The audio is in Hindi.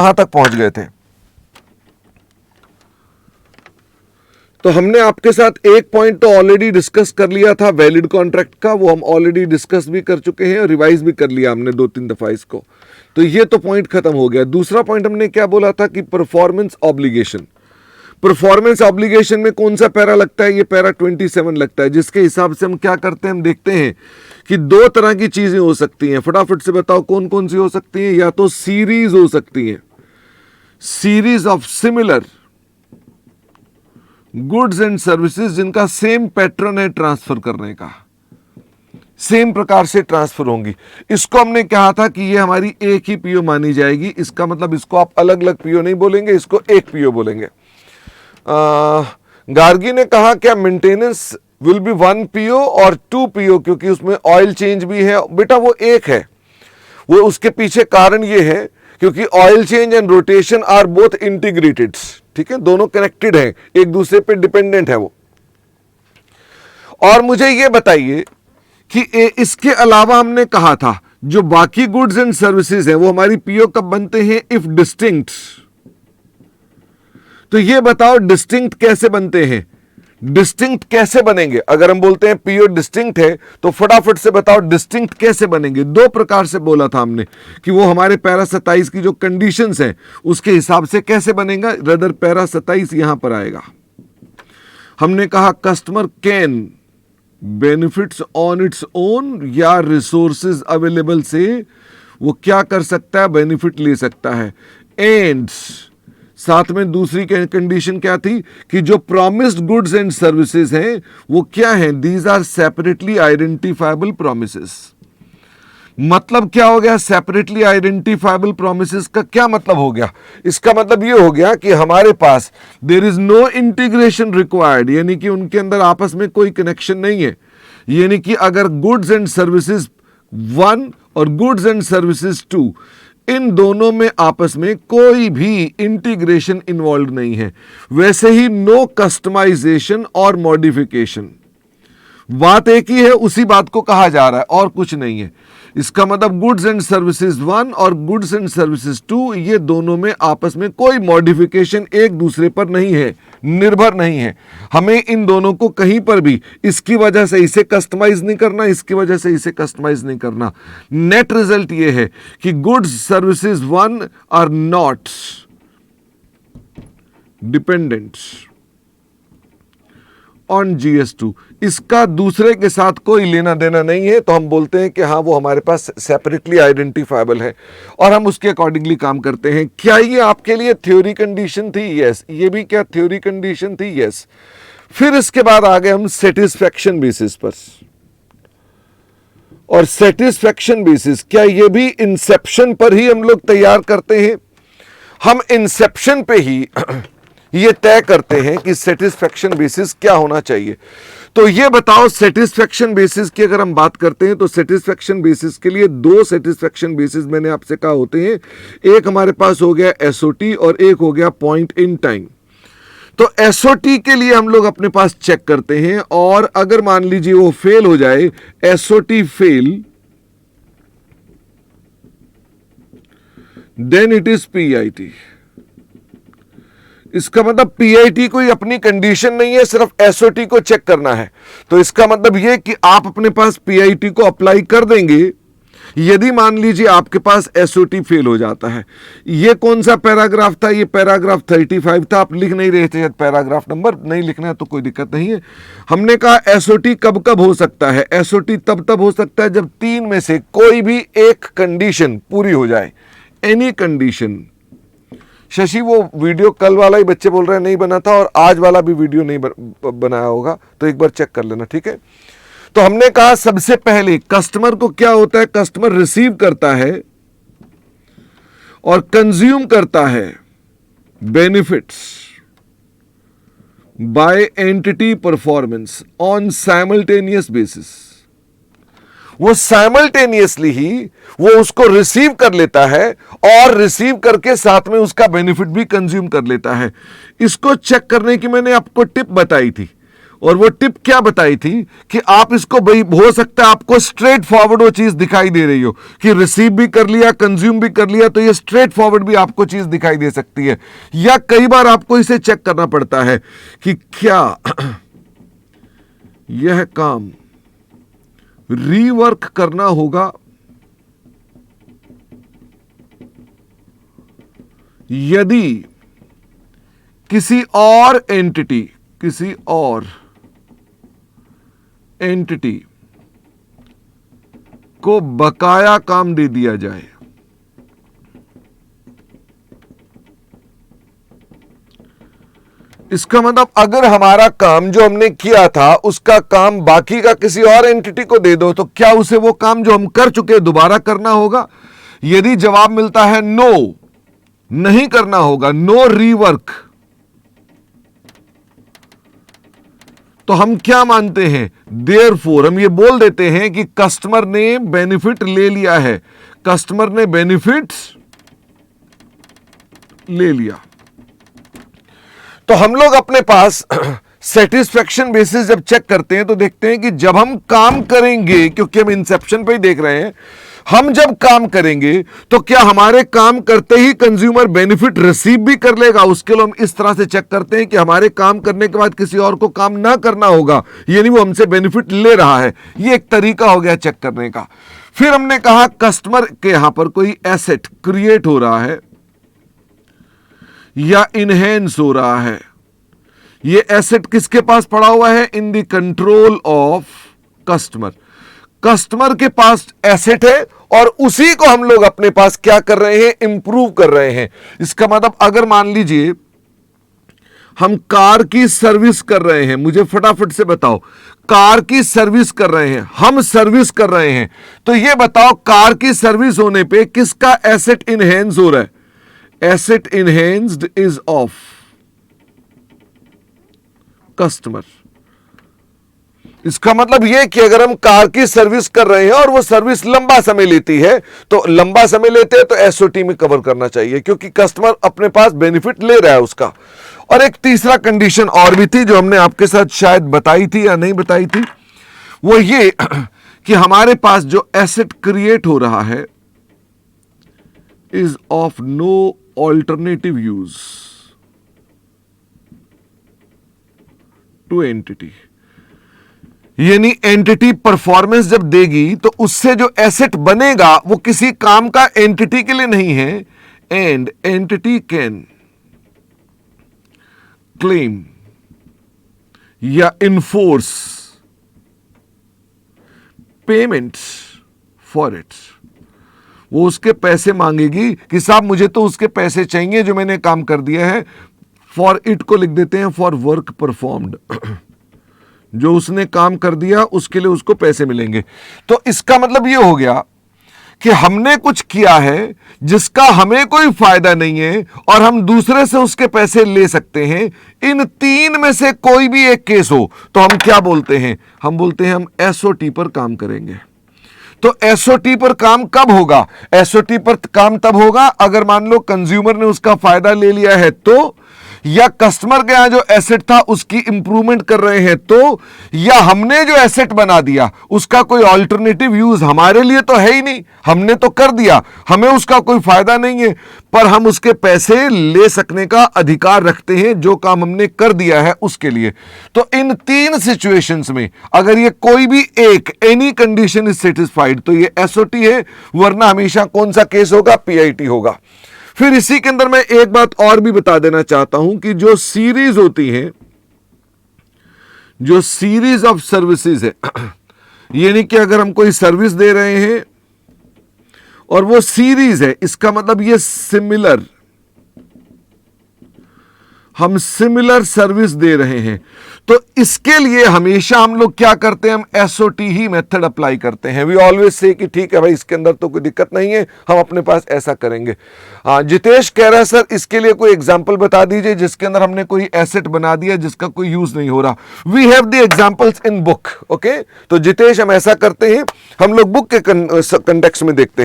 कहां तक पहुंच गए थे? तो हमने आपके साथ एक पॉइंट तो ऑलरेडी डिस्कस कर लिया था वैलिड कॉन्ट्रैक्ट का, वो हम ऑलरेडी डिस्कस भी कर चुके हैं और रिवाइज भी कर लिया हमने 2-3 दफा इसको। तो ये तो पॉइंट खत्म हो गया। दूसरा पॉइंट हमने क्या बोला था कि परफॉर्मेंस ऑब्लिगेशन। परफॉर्मेंस ऑब्लिगेशन में कौन सा पैरा लगता है? ये पैरा 27 लगता है, जिसके हिसाब से हम क्या करते हैं, हम देखते हैं कि दो तरह की चीजें हो सकती हैं। फटाफट से बताओ कौन कौन सी हो सकती हैं? या तो सीरीज हो सकती हैं, series of similar goods and services जिनका सेम पैटर्न है ट्रांसफर करने का, सेम प्रकार से ट्रांसफर होंगी। इसको हमने कहा था कि ये हमारी एक ही पीओ मानी जाएगी। इसका मतलब इसको आप अलग अलग पीओ नहीं बोलेंगे, इसको एक पीओ बोलेंगे। गार्गी ने कहा क्या मेंटेनेंस विल बी 1 पीओ और 2 पीओ, क्योंकि उसमें ऑयल चेंज भी है। बेटा वो एक है, वो उसके पीछे कारण ये है क्योंकि oil change and rotation are both integrated. ठीक है, दोनों कनेक्टेड हैं, एक दूसरे पे डिपेंडेंट है वो। और मुझे ये बताइए कि इसके अलावा हमने कहा था जो बाकी गुड्स एंड सर्विसेज हैं वो हमारी पीओ कब बनते हैं? If distinct. तो ये बताओ डिस्टिंक्ट कैसे बनते हैं? डिस्टिंक्ट कैसे बनेंगे? अगर हम बोलते हैं पीओ डिस्टिंक्ट है तो फटाफट से बताओ डिस्टिंक्ट कैसे बनेंगे? दो प्रकार से बोला था हमने कि वो हमारे पैरा 27 की जो कंडीशंस हैं उसके हिसाब से कैसे बनेगा। रदर पैरा 27 यहां पर आएगा। हमने कहा customer can benefits on its own या रिसोर्सेज अवेलेबल से वो क्या कर सकता है? बेनिफिट ले सकता है। एंड साथ में दूसरी कंडीशन क्या थी कि जो प्रॉमिस्ड गुड्स एंड सर्विसेज हैं वो क्या हैं? These are separately identifiable promises. मतलब क्या हो गया? सेपरेटली आइडेंटिफाइबल प्रोमिसेस का क्या मतलब हो गया? इसका मतलब ये हो गया कि हमारे पास there is no integration required, यानी कि उनके अंदर आपस में कोई कनेक्शन नहीं है। यानी कि अगर गुड्स एंड सर्विसेज 1 और गुड्स एंड सर्विसेज 2 इन दोनों में आपस में कोई भी इंटीग्रेशन इन्वॉल्व नहीं है, वैसे ही नो कस्टमाइजेशन और मॉडिफिकेशन। बात एक ही है, उसी बात को कहा जा रहा है और कुछ नहीं है। इसका मतलब गुड्स एंड सर्विसेज 1 और गुड्स एंड सर्विसेज 2 ये दोनों में आपस में कोई मॉडिफिकेशन एक दूसरे पर नहीं है, निर्भर नहीं है। हमें इन दोनों को कहीं पर भी इसकी वजह से इसे कस्टमाइज नहीं करना, इसकी वजह से इसे कस्टमाइज नहीं करना। नेट रिजल्ट ये है कि goods services 1 are not dependent on GS2। इसका दूसरे के साथ कोई लेना देना नहीं है, तो हम बोलते हैं कि हाँ वो हमारे पास सेपरेटली आइडेंटिफाइबल है और हम उसके अकॉर्डिंगली काम करते हैं। क्या ये आपके लिए थ्योरी कंडीशन थी? यस। ये भी क्या थ्योरी कंडीशन थी? यस। फिर इसके बाद आ गए हम सेटिस्फैक्शन बेसिस पर। और सेटिस्फैक्शन बेसिस क्या ये भी इंसेप्शन पर ही हम लोग तैयार करते हैं? हम इंसेप्शन पे ही ये तय करते हैं कि सेटिस्फैक्शन बेसिस क्या होना चाहिए। तो ये बताओ सेटिस्फैक्शन बेसिस की अगर हम बात करते हैं तो सेटिस्फैक्शन बेसिस के लिए 2 सेटिस्फैक्शन बेसिस मैंने आपसे कहा होते हैं। एक हमारे पास हो गया SOT और एक हो गया पॉइंट इन टाइम। तो SOT के लिए हम लोग अपने पास चेक करते हैं और अगर मान लीजिए वो फेल हो जाए, SOT fail, then it is PIT। इसका मतलब PIT कोई अपनी कंडीशन नहीं है, सिर्फ SOT को चेक करना है। तो इसका मतलब यह कि आप अपने पास PIT को अप्लाई कर देंगे यदि मान लीजिए आपके पास SOT फेल हो जाता है। यह कौन सा पैराग्राफ था? यह पैराग्राफ 35 था। आप लिख नहीं रहे थे, पैराग्राफ नंबर नहीं लिखना है तो कोई दिक्कत नहीं है। हमने कहा SOT कब कब हो सकता है? SOT तब तब हो सकता है जब 3 में से कोई भी एक कंडीशन पूरी हो जाए, एनी कंडीशन। शशि वो वीडियो कल वाला ही बच्चे बोल रहे हैं नहीं बना था और आज वाला भी वीडियो नहीं बनाया होगा, तो एक बार चेक कर लेना, ठीक है। तो हमने कहा सबसे पहले कस्टमर को क्या होता है? कस्टमर रिसीव करता है और कंज्यूम करता है benefits by entity performance on simultaneous basis. वो साइमल्टेनियसली ही वो उसको रिसीव कर लेता है और रिसीव करके साथ में उसका बेनिफिट भी कंज्यूम कर लेता है। इसको चेक करने की मैंने आपको टिप बताई थी, और वो टिप क्या बताई थी कि आप इसको भाई हो सकता है आपको स्ट्रेट फॉरवर्ड वो चीज दिखाई दे रही हो कि रिसीव भी कर लिया, कंज्यूम भी कर लिया, तो ये स्ट्रेट फॉरवर्ड भी आपको चीज दिखाई दे सकती है। या कई बार आपको इसे चेक करना पड़ता है कि क्या यह काम रीवर्क करना होगा यदि किसी और एंटिटी को बकाया काम दे दिया जाए। इसका मतलब अगर हमारा काम जो हमने किया था उसका काम बाकी का किसी और एंटिटी को दे दो तो क्या उसे वो काम जो हम कर चुके दोबारा करना होगा? यदि जवाब मिलता है नो, नहीं करना होगा, नो रीवर्क, तो हम क्या मानते हैं? देयरफॉर हम ये बोल देते हैं कि कस्टमर ने बेनिफिट ले लिया है, कस्टमर ने बेनिफिट ले लिया। तो हम लोग अपने पास सेटिस्फेक्शन बेसिस जब चेक करते हैं तो देखते हैं कि जब हम काम करेंगे, क्योंकि हम इंसेप्शन पे ही देख रहे हैं, हम जब काम करेंगे तो क्या हमारे काम करते ही कंज्यूमर बेनिफिट रिसीव भी कर लेगा? उसके लिए हम इस तरह से चेक करते हैं कि हमारे काम करने के बाद किसी और को काम ना करना होगा, यानी वो हमसे बेनिफिट ले रहा है। ये एक तरीका हो गया चेक करने का। फिर हमने कहा कस्टमर के यहां पर कोई एसेट क्रिएट हो रहा है या इनहेंस हो रहा है। ये एसेट किसके पास पड़ा हुआ है? In the control of customer. Customer के पास एसेट है और उसी को हम लोग अपने पास क्या कर रहे हैं? इंप्रूव कर रहे हैं। इसका मतलब अगर मान लीजिए हम कार की सर्विस कर रहे हैं, मुझे फटाफट से बताओ, कार की सर्विस कर रहे हैं, हम सर्विस कर रहे हैं, तो ये बताओ कार की सर्विस होने पे किसका एसेट इनहेंस हो रहा है? Asset enhanced is of customer. इसका मतलब यह कि अगर हम कार की सर्विस कर रहे हैं और वो सर्विस लंबा समय लेती है, तो लंबा समय लेते हैं तो एसओटी में कवर करना चाहिए, क्योंकि कस्टमर अपने पास बेनिफिट ले रहा है उसका। और एक तीसरा कंडीशन और भी थी जो हमने आपके साथ शायद बताई थी या नहीं बताई थी, वो ये कि हमारे पास जो एसेट क्रिएट हो रहा है is of no alternative use to entity. यानी एंटिटी परफॉर्मेंस जब देगी तो उससे जो एसेट बनेगा वो किसी काम का एंटिटी के लिए नहीं है। एंड एंटिटी कैन क्लेम या इन्फोर्स पेमेंट फॉर इट। वो उसके पैसे मांगेगी कि साहब मुझे तो उसके पैसे चाहिए जो मैंने काम कर दिया है। फॉर इट को लिख देते हैं फॉर वर्क परफॉर्म्ड। जो उसने काम कर दिया उसके लिए उसको पैसे मिलेंगे। तो इसका मतलब ये हो गया कि हमने कुछ किया है जिसका हमें कोई फायदा नहीं है और हम दूसरे से उसके पैसे ले सकते हैं। इन तीन में से कोई भी एक केस हो तो हम क्या बोलते हैं? हम बोलते हैं हम एसओटी पर काम करेंगे। तो एसओटी पर काम कब होगा? एसओटी पर काम तब होगा अगर मान लो कंज्यूमर ने उसका फायदा ले लिया है तो, या कस्टमर के यहां जो एसेट था उसकी इंप्रूवमेंट कर रहे हैं तो, या हमने जो एसेट बना दिया उसका कोई अल्टरनेटिव यूज हमारे लिए तो है ही नहीं, हमने तो कर दिया, हमें उसका कोई फायदा नहीं है, पर हम उसके पैसे ले सकने का अधिकार रखते हैं जो काम हमने कर दिया है उसके लिए। तो इन तीन सिचुएशंस में अगर ये कोई भी एक, एनी कंडीशन इज सेटिस्फाइड, तो ये एसओटी है, वरना हमेशा कौन सा केस होगा? पीआईटी होगा। फिर इसी के अंदर मैं एक बात और भी बता देना चाहता हूं कि जो सीरीज होती हैं, जो सीरीज ऑफ सर्विसेज है, यानी कि अगर हम कोई सर्विस दे रहे हैं और वो सीरीज है, इसका मतलब ये सिमिलर, हम सिमिलर सर्विस दे रहे हैं, तो इसके लिए हमेशा हम लोग क्या करते हैं? हम एसओटी ही मेथड अप्लाई करते हैं। वी ऑलवेज से कि ठीक है भाई इसके अंदर तो कोई दिक्कत नहीं है, हम अपने पास ऐसा करेंगे। जितेश कह रहा है सर इसके लिए कोई एग्जांपल बता दीजिए जिसके अंदर हमने कोई एसेट बना दिया जिसका कोई यूज नहीं हो रहा। We have the examples in book. Okay, तो जितेश हम ऐसा करते हैं, हम लोग बुक के कंटेक्स्ट में देखते हैं।